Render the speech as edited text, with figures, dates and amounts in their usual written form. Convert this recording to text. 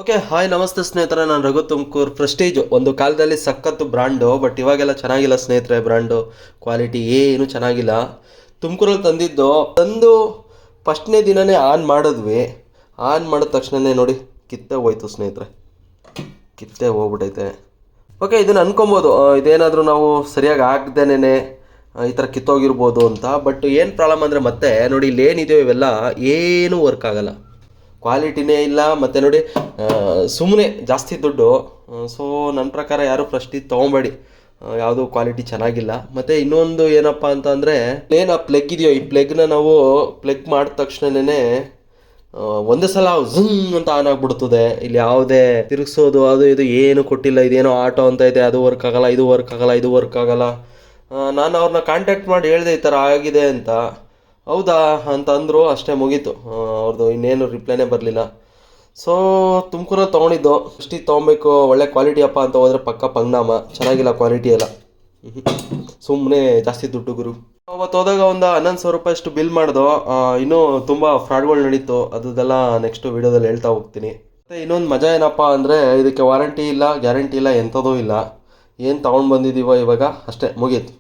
Okay hi ನಮಸ್ತೆ ಸ್ನೇಹಿತರೆ, ನಾನು ರಘು ತುಮಕೂರು. ಪ್ರೆಸ್ಟೀಜು ಒಂದು ಕಾಲದಲ್ಲಿ ಸಖತ್ತು ಬ್ರ್ಯಾಂಡು, ಬಟ್ ಇವಾಗೆಲ್ಲ ಚೆನ್ನಾಗಿಲ್ಲ ಸ್ನೇಹಿತರೆ. ಬ್ರ್ಯಾಂಡು ಕ್ವಾಲಿಟಿ ಏನು ಚೆನ್ನಾಗಿಲ್ಲ. ತುಮಕೂರಲ್ಲಿ ತಂದು ಫಸ್ಟ್ನೇ ದಿನವೇ ಆನ್ ಮಾಡಿದ್ವಿ. ಆನ್ ಮಾಡಿದ ತಕ್ಷಣವೇ ನೋಡಿ ಕಿತ್ತೆ ಹೋಯ್ತು ಸ್ನೇಹಿತರೆ, ಕಿತ್ತೆ ಹೋಗ್ಬಿಟ್ಟೈತೆ. ಓಕೆ, ಇದನ್ನು ಅನ್ಕೊಬೋದು ಇದೇನಾದರೂ ನಾವು ಸರಿಯಾಗಿ ಹಾಕ್ದೇನೆ ಈ ಥರ ಕಿತ್ತೋಗಿರ್ಬೋದು ಅಂತ. ಬಟ್ ಏನು ಪ್ರಾಬ್ಲಮ್ ಅಂದರೆ ಮತ್ತೆ ನೋಡಿ ಇಲ್ಲಿ ಏನಿದೆಯೋ ಇವೆಲ್ಲ ಏನೂ ವರ್ಕ್ ಆಗಲ್ಲ, ಕ್ವಾಲಿಟಿನೇ ಇಲ್ಲ. ಮತ್ತು ನೋಡಿ ಸುಮ್ಮನೆ ಜಾಸ್ತಿ ದುಡ್ಡು. ಸೊ ನನ್ನ ಪ್ರಕಾರ ಯಾರು ಪ್ರೆಸ್ಟೀಜ್ ತೊಗೊಬೇಡಿ, ಯಾವುದು ಕ್ವಾಲಿಟಿ ಚೆನ್ನಾಗಿಲ್ಲ. ಮತ್ತು ಇನ್ನೊಂದು ಏನಪ್ಪ ಅಂತ ಅಂದರೆ, ಏನು ಆ ಪ್ಲಗ್ ಇದೆಯೋ ಈ ಪ್ಲಗ್ನ ನಾವು ಪ್ಲಗ್ ಮಾಡಿದ ತಕ್ಷಣವೇ ಒಂದೇ ಸಲ ಝುಮ್ ಅಂತ ಆನ್ ಆಗಿಬಿಡ್ತದೆ. ಇಲ್ಲಿ ಯಾವುದೇ ತಿರುಗಿಸೋದು ಅದು ಇದು ಏನು ಕೊಟ್ಟಿಲ್ಲ. ಇದೇನೋ ಆಟೋ ಅಂತ ಇದೆ, ಅದು ವರ್ಕ್ ಆಗಲ್ಲ, ಇದು ವರ್ಕ್ ಆಗಲ್ಲ, ಇದು ವರ್ಕ್ ಆಗಲ್ಲ. ನಾನು ಅವ್ರನ್ನ ಕಾಂಟ್ಯಾಕ್ಟ್ ಮಾಡಿ ಹೇಳಿದೆ ಈ ಥರ ಆಗಿದೆ ಅಂತ. ಹೌದಾ ಅಂತ ಅಂದರು, ಅಷ್ಟೇ ಮುಗೀತು. ಅವ್ರದ್ದು ಇನ್ನೇನು ರಿಪ್ಲೈನೇ ಬರಲಿಲ್ಲ. ಸೊ ತುಮಕೂರಲ್ಲಿ ತೊಗೊಂಡಿದ್ದು, ಅಷ್ಟಿಗೆ ತೊಗೊಬೇಕು, ಒಳ್ಳೆ ಕ್ವಾಲಿಟಿ ಅಪ್ಪ ಅಂತ ಹೋದರೆ ಪಕ್ಕ ಪಂಗ್ನಾಮ. ಚೆನ್ನಾಗಿಲ್ಲ ಕ್ವಾಲಿಟಿ ಎಲ್ಲ, ಸುಮ್ಮನೆ ಜಾಸ್ತಿ ದುಡ್ಡು ಗುರು. ಅವತ್ತು ಹೋದಾಗ ಒಂದು 11,000 ರೂಪಾಯಿ ಅಷ್ಟು ಬಿಲ್ ಮಾಡ್ದು. ಇನ್ನೂ ತುಂಬ ಫ್ರಾಡ್ಗಳು ನಡೀತು, ಅದೆಲ್ಲ ನೆಕ್ಸ್ಟ್ ವೀಡಿಯೋದಲ್ಲಿ ಹೇಳ್ತಾ ಹೋಗ್ತೀನಿ. ಮತ್ತು ಇನ್ನೊಂದು ಮಜಾ ಏನಪ್ಪ ಅಂದರೆ, ಇದಕ್ಕೆ ವಾರಂಟಿ ಇಲ್ಲ, ಗ್ಯಾರಂಟಿ ಇಲ್ಲ, ಎಂಥದೂ ಇಲ್ಲ. ಏನು ತೊಗೊಂಡು ಬಂದಿದ್ದೀವೋ ಇವಾಗ ಅಷ್ಟೇ ಮುಗೀತು.